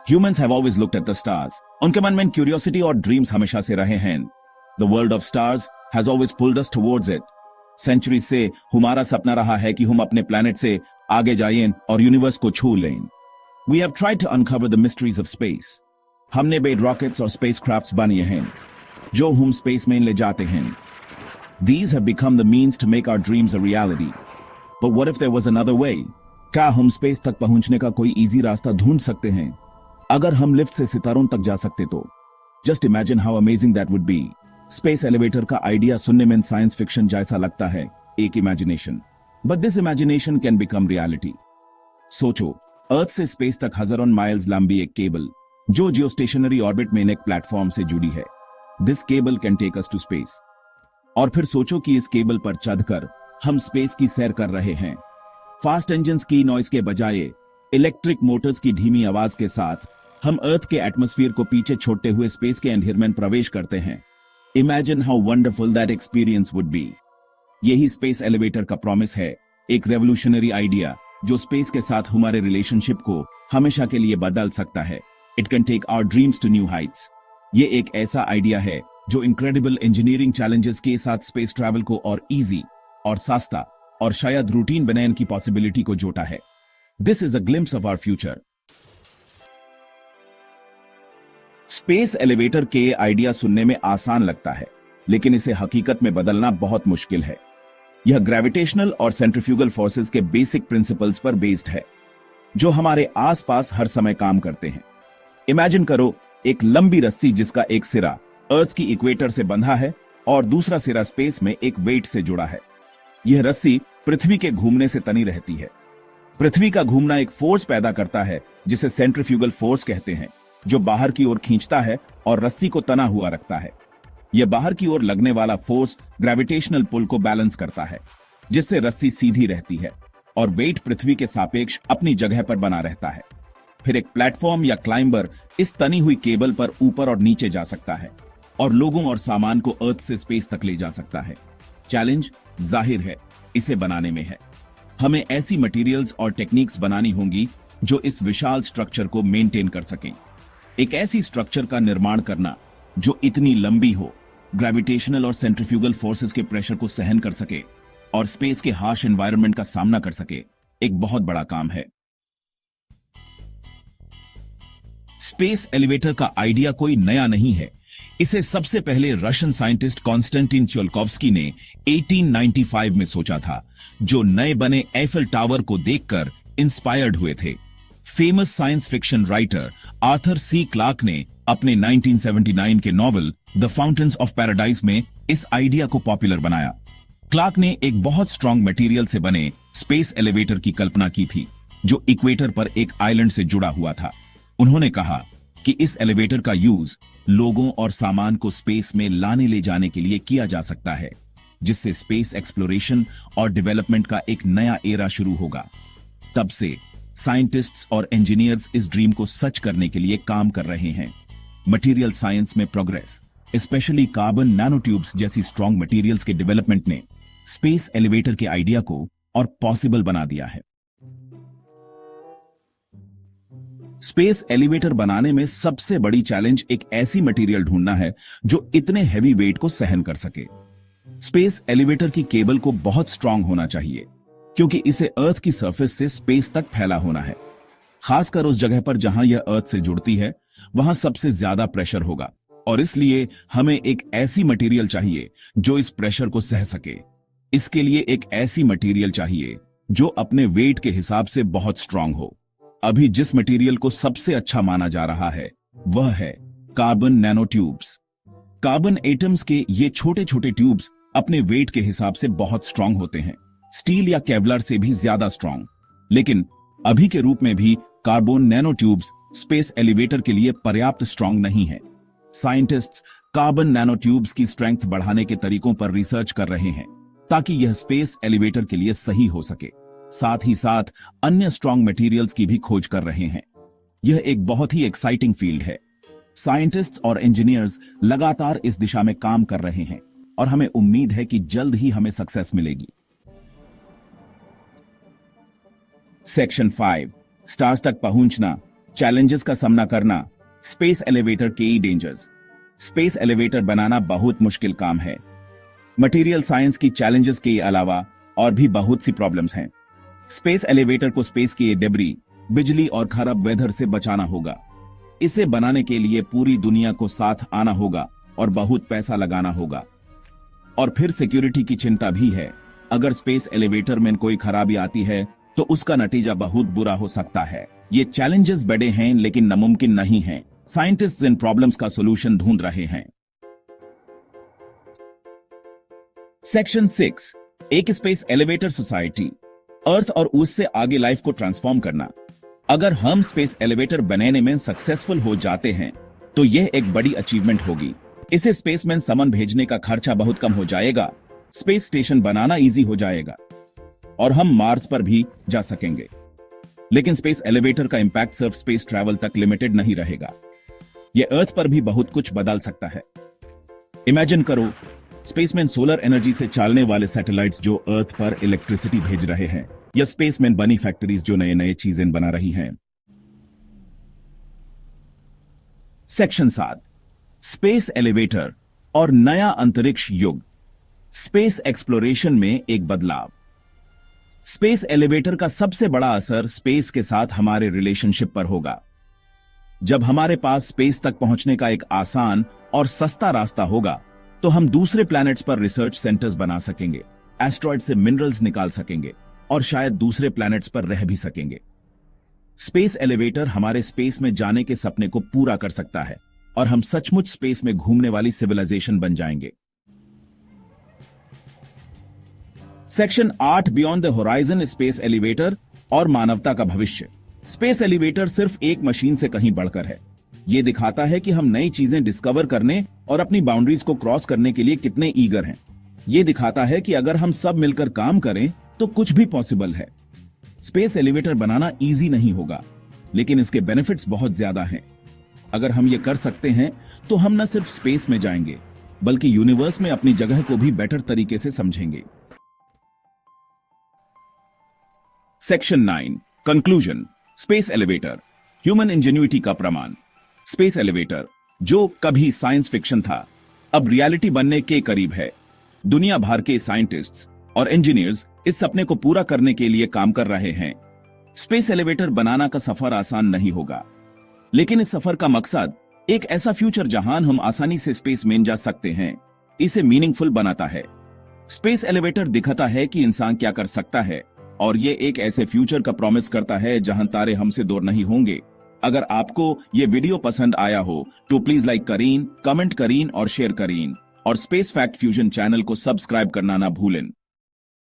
Humans have always looked at the stars. उनके मन में क्यूरियोसिटी और ड्रीम्स हमेशा से रहे हैं. The world of stars has always pulled us towards it. Century से हमारा सपना रहा है कि हम अपने प्लैनेट से आगे जाएं और यूनिवर्स को छू लें. We have tried to uncover the mysteries of space. हमने बेड रॉकेट्स और स्पेसक्राफ्ट्स बनाए हैं जो हम स्पेस में ले जाते हैं. These have become the means to make our dreams a reality. But what if there was another way? क्या हम स्पेस तक पहुंचने का कोई इजी रास्ता ढूंढ सकते हैं? अगर हम लिफ्ट से सितारों तक जा सकते तो. Just imagine how amazing that would be. Space elevator का आइडिया सुनने में साइंस फिक्शन जैसा लगता है, एक imagination. But this imagination can become reality. सोचो, अर्थ से स्पेस तक हजारों माइल्स लंबी एक केबल जो जियोस्टेशनरी ऑर्बिट में एक प्लेटफॉर्म से जुड़ी है. This cable can take us to space. और फिर सोचो कि इस केबल पर चढ़कर हम स्पेस की सैर कर रहे हैं. फास्ट इंजन्स की नॉइज के बजाय इलेक्ट्रिक मोटर्स की धीमी आवाज के साथ हम अर्थ के एटमॉस्फेयर को पीछे छोड़ते हुए स्पेस के अंधेर में प्रवेश करते हैं. Imagine how wonderful that experience would be. यही स्पेस एलिवेटर का प्रॉमिस है, एक रेवोल्यूशनरी आइडिया जो स्पेस के साथ हमारे रिलेशनशिप को हमेशा के लिए बदल सकता है. It can take our dreams to new heights. ये एक ऐसा आइडिया है जो इनक्रेडिबल इंजीनियरिंग चैलेंजेस के साथ स्पेस ट्रैवल को और इजी और सस्ता और शायद रूटीन बनाने की पॉसिबिलिटी को जोड़ा है. This is a glimpse of our future. Space elevator के आइडिया सुनने में आसान लगता है, लेकिन इसे हकीकत में बदलना बहुत मुश्किल है. यह ग्रेविटेशनल और सेंट्रीफ्यूगल फोर्सेस के बेसिक प्रिंसिपल्स पर बेस्ड है जो हमारे आसपास हर समय काम करते हैं. इमेजिन करो एक लंबी रस्सी जिसका एक सिरा अर्थ की इक्वेटर से बंधा है और दूसरा सिरा स्पेस में एक वेट से जुड़ा है. यह रस्सी पृथ्वी के घूमने से तनी रहती है. पृथ्वी का घूमना एक फोर्स पैदा करता है जिसे सेंट्रीफ्यूगल फोर्स कहते हैं, जो बाहर की ओर खींचता है और रस्सी को तना हुआ रखता है. यह बाहर की ओर लगने वाला फोर्स ग्रेविटेशनल पुल को बैलेंस करता है, जिससे रस्सी सीधी रहती है और वेट पृथ्वी के सापेक्ष अपनी जगह पर बना रहता है. फिर एक प्लेटफॉर्म या क्लाइंबर इस तनी हुई केबल पर ऊपर और नीचे जा सकता है और लोगों और सामान को अर्थ से स्पेस तक ले जा सकता है. चैलेंज जाहिर है इसे बनाने में है. हमें ऐसी मटेरियल्स और टेक्निक्स बनानी होंगी जो इस विशाल स्ट्रक्चर को मेंटेन कर सकें. एक ऐसी स्ट्रक्चर का निर्माण करना जो इतनी लंबी हो, ग्रेविटेशनल और सेंट्रीफ्यूगल फोर्सेस के प्रेशर को सहन कर सके और स्पेस के हार्श एनवायरनमेंट का सामना कर सके, एक बहुत बड़ा काम है. स्पेस एलिवेटर का आइडिया कोई नया नहीं है. इसे सबसे पहले रशियन साइंटिस्ट कॉन्स्टेंटिन tsiolkovsky ने 1895 में सोचा था, जो नए बने एफिल टावर को देखकर इंस्पायर्ड हुए थे. Famous science fiction writer Arthur C Clarke ने अपने 1979 के novel the fountains of paradise में इस आइडिया को पॉपुलर बनाया. क्लार्क ने एक बहुत स्ट्रॉन्ग मटेरियल से बने स्पेस एलिवेटर की कल्पना की थी जो इक्वेटर पर एक आइलैंड से जुड़ा हुआ था. उन्होंने कहा कि इस एलिवेटर का यूज लोगों और सामान को स्पेस में लाने ले जाने के लिए किया जा सकता है, जिससे स्पेस एक्सप्लोरेशन और डेवलपमेंट का एक नया एरा शुरू होगा. तब से साइंटिस्ट्स और इंजीनियर्स इस ड्रीम को सच करने के लिए काम कर रहे हैं. मटेरियल साइंस में प्रोग्रेस, स्पेशली कार्बन नैनोट्यूब्स जैसी स्ट्रॉन्ग मटेरियल्स के डेवलपमेंट ने स्पेस एलिवेटर के आइडिया को और पॉसिबल बना दिया है. स्पेस एलिवेटर बनाने में सबसे बड़ी चैलेंज एक ऐसी मटेरियल ढूंढना है जो इतने हैवी वेट को सहन कर सके. स्पेस एलिवेटर की केबल को बहुत स्ट्रांग होना चाहिए क्योंकि इसे अर्थ की सरफेस से स्पेस तक फैला होना है. खासकर उस जगह पर जहां यह अर्थ से जुड़ती है वहां सबसे ज्यादा प्रेशर होगा और इसलिए हमें एक ऐसी मटेरियल चाहिए जो इस प्रेशर को सह सके. इसके लिए एक ऐसी मटेरियल चाहिए जो अपने वेट के हिसाब से बहुत स्ट्रांग हो. अभी जिस मटेरियल को सबसे अच्छा माना जा रहा है वह है carbon nano tubes. Carbon atoms के ये छोटे छोटे ट्यूब्स अपने वेट के हिसाब से बहुत स्ट्रांग होते हैं, स्टील या केवलर से भी ज्यादा स्ट्रांग. लेकिन अभी के रूप में भी carbon nano tubes space elevator के लिए पर्याप्त स्ट्रांग नहीं है. साइंटिस्ट्स कार्बन नैनो ट्यूब्स की स्ट्रेंथ बढ़ाने के तरीकों पर रिसर्च कर रहे हैं ताकि यह स्पेस एलिवेटर के लिए सही हो सके. साथ ही साथ अन्य स्ट्रॉन्ग मटेरियल्स की भी खोज कर रहे हैं. यह एक बहुत ही एक्साइटिंग फील्ड है. साइंटिस्ट्स और इंजीनियर्स लगातार इस दिशा में काम कर रहे हैं और हमें उम्मीद है कि जल्द ही हमें सक्सेस मिलेगी. सेक्शन 5, स्टार्स तक पहुंचना चैलेंजेस का सामना करना, स्पेस एलिवेटर के ई डेंजर्स। स्पेस एलिवेटर बनाना बहुत मुश्किल काम है। मटेरियल साइंस की चैलेंजेस के अलावा और भी बहुत सी प्रॉब्लम्स हैं। स्पेस एलिवेटर को स्पेस के डेब्री, बिजली और खराब वेदर से बचाना होगा। इसे बनाने के लिए पूरी दुनिया को साथ आना होगा और बहुत पैसा लगाना होगा। और फिर सिक्योरिटी की चिंता भी है। अगर स्पेस एलिवेटर में कोई खराबी आती है तो उसका नतीजा बहुत बुरा हो सकता है। ये चैलेंजेस बड़े हैं लेकिन नामुमकिन नहीं हैं। साइंटिस्ट्स इन प्रॉब्लम्स का सॉल्यूशन ढूंढ रहे हैं। सेक्शन 6, एक स्पेस एलिवेटर सोसाइटी, अर्थ और उससे आगे लाइफ को ट्रांसफॉर्म करना। अगर हम स्पेस एलिवेटर बनाने में सक्सेसफुल हो जाते हैं तो यह एक बड़ी अचीवमेंट होगी। इसे स्पेस में सामान भेजने का खर्चा बहुत कम हो जाएगा, स्पेस स्टेशन बनाना इजी हो जाएगा और हम मार्स पर भी जा सकेंगे। लेकिन स्पेस एलिवेटर का इंपैक्ट सिर्फ स्पेस ट्रैवल तक लिमिटेड नहीं रहेगा। यह अर्थ पर भी बहुत कुछ बदल सकता है। इमेजिन करो, स्पेस में सोलर एनर्जी से चलने वाले सैटेलाइट्स जो अर्थ पर इलेक्ट्रिसिटी भेज रहे हैं, या स्पेस में बनी फैक्ट्रीज जो नए नए चीजें बना रही हैं। सेक्शन 7, स्पेस एलिवेटर और नया अंतरिक्ष युग, स्पेस एक्सप्लोरेशन में एक बदलाव। स्पेस एलिवेटर का सबसे बड़ा असर स्पेस के साथ हमारे रिलेशनशिप पर होगा। जब हमारे पास स्पेस तक पहुंचने का एक आसान और सस्ता रास्ता होगा तो हम दूसरे प्लैनेट्स पर रिसर्च सेंटर्स बना सकेंगे, एस्ट्रॉयड से मिनरल्स निकाल सकेंगे और शायद दूसरे प्लैनेट्स पर रह भी सकेंगे। स्पेस एलिवेटर हमारे स्पेस में जाने के सपने को पूरा कर सकता है और हम सचमुच स्पेस में घूमने वाली सिविलाइजेशन बन जाएंगे। Section 8, beyond the horizon, space elevator और मानवता का भविष्य। स्पेस एलिवेटर सिर्फ एक मशीन से कहीं बढ़कर है। यह दिखाता है कि हम नई चीजें डिस्कवर करने और अपनी बाउंड्रीज को क्रॉस करने के लिए कितने ईगर हैं। यह दिखाता है कि अगर हम सब मिलकर काम करें तो कुछ भी पॉसिबल है। स्पेस एलिवेटर बनाना इजी नहीं होगा, लेकिन इसके बेनिफिट्स बहुत ज्यादा हैं। अगर हम ये कर सकते हैं तो हम न सिर्फ स्पेस में जाएंगे बल्कि यूनिवर्स में अपनी जगह को भी बेटर तरीके से समझेंगे। Section 9, conclusion, space elevator, human ingenuity का प्रमाण। स्पेस एलिवेटर, जो कभी साइंस फिक्शन था, अब रियलिटी बनने के करीब है। दुनिया भर के साइंटिस्ट्स और इंजीनियर्स इस सपने को पूरा करने के लिए काम कर रहे हैं। स्पेस एलिवेटर बनाना का सफर आसान नहीं होगा, लेकिन इस सफर का मकसद एक ऐसा फ्यूचर जहां हम आसानी से स्पेस में जा सकते हैं, इसे मीनिंगफुल बनाता है। स्पेस एलिवेटर दिखाता है कि इंसान क्या कर सकता है और ये एक ऐसे फ्यूचर का प्रॉमिस करता है जहां तारे हमसे दूर नहीं होंगे। अगर आपको ये वीडियो पसंद आया हो तो प्लीज लाइक करें, कमेंट करें और शेयर करें और स्पेस फैक्ट फ्यूजन चैनल को सब्सक्राइब करना ना भूलें।